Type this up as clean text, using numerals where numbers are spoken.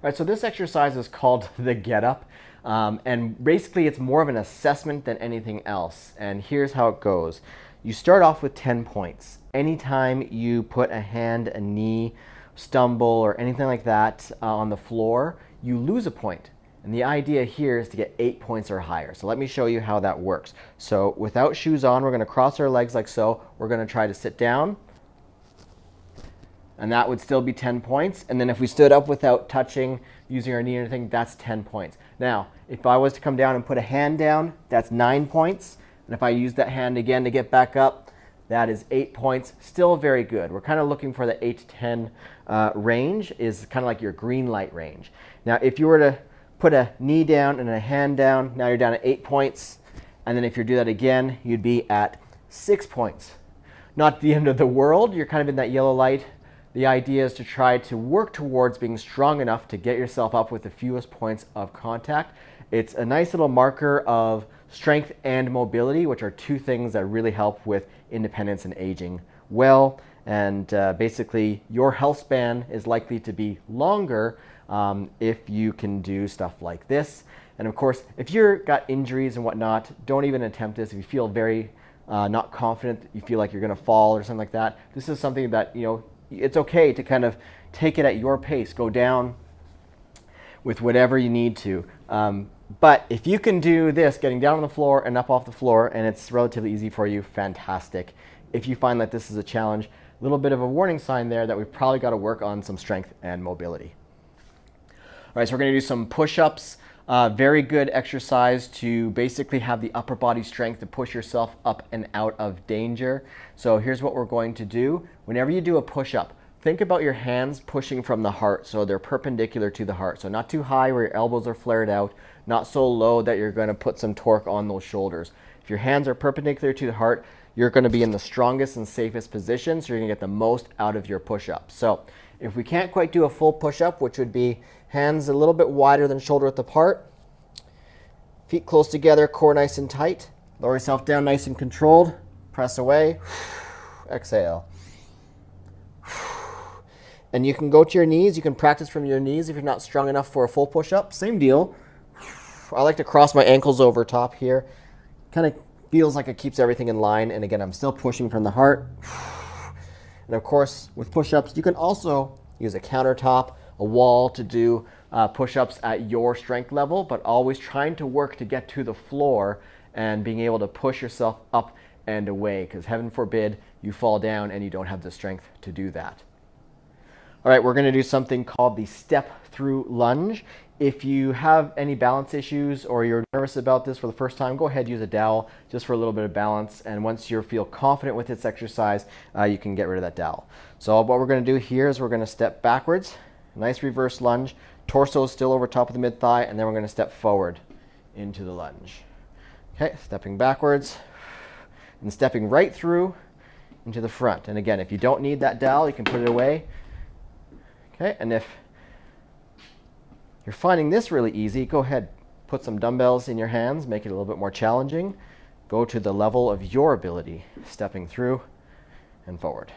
All right, so this exercise is called the get up. And basically it's more of an assessment than anything else. And here's how it goes. You start off with 10 points. Anytime you put a hand, a knee, stumble, or anything like that on the floor, you lose a point. And the idea here is to get 8 points or higher. So let me show you how that works. So without shoes on, we're going to cross our legs like so. We're going to try to sit down. And that would still be 10 points. And then if we stood up without touching, using our knee or anything, that's 10 points. Now, if I was to come down and put a hand down, that's 9 points. And if I use that hand again to get back up, that is 8 points. Still very good. We're kind of looking for the 8 to 10 range, is kind of like your green light range. Now, if you were to put a knee down and a hand down, now you're down at 8 points. And then if you do that again, you'd be at 6 points. Not the end of the world. You're kind of in that yellow light. The idea is to try to work towards being strong enough to get yourself up with the fewest points of contact. It's a nice little marker of strength and mobility, which are two things that really help with independence and aging well. And basically, your health span is likely to be longer if you can do stuff like this. And of course, if you've got injuries and whatnot, don't even attempt this. If you feel very not confident, you feel like you're going to fall or something like that, this is something that, it's okay to kind of take it at your pace. Go down with whatever you need to. But if you can do this, getting down on the floor and up off the floor, and it's relatively easy for you, fantastic. If you find that this is a challenge, a little bit of a warning sign there that we've probably got to work on some strength and mobility. All right, so we're going to do some push-ups. Very good exercise to basically have the upper body strength to push yourself up and out of danger. So here's what we're going to do. Whenever you do a push-up, think about your hands pushing from the heart, so they're perpendicular to the heart. So not too high where your elbows are flared out, not so low that you're going to put some torque on those shoulders. If your hands are perpendicular to the heart, you're going to be in the strongest and safest position, so you're going to get the most out of your push-up. So if we can't quite do a full push-up, which would be hands a little bit wider than shoulder width apart, feet close together, core nice and tight, lower yourself down nice and controlled, press away, exhale. And you can go to your knees. You can practice from your knees if you're not strong enough for a full push-up. Same deal. I like to cross my ankles over top here. Kind of feels like it keeps everything in line. And again, I'm still pushing from the heart. And of course, with push-ups, you can also use a countertop, a wall to do push-ups at your strength level, but always trying to work to get to the floor and being able to push yourself up and away, because heaven forbid you fall down and you don't have the strength to do that. All right, we're going to do something called the step-through lunge. If you have any balance issues or you're nervous about this for the first time, go ahead, use a dowel just for a little bit of balance. And once you feel confident with this exercise, you can get rid of that dowel. So what we're going to do here is we're going to step backwards, nice reverse lunge, torso is still over top of the mid-thigh, and then we're going to step forward into the lunge. Okay, stepping backwards and stepping right through into the front. And again, if you don't need that dowel, you can put it away. Okay, and if you're finding this really easy, go ahead, put some dumbbells in your hands, make it a little bit more challenging. Go to the level of your ability, stepping through and forward.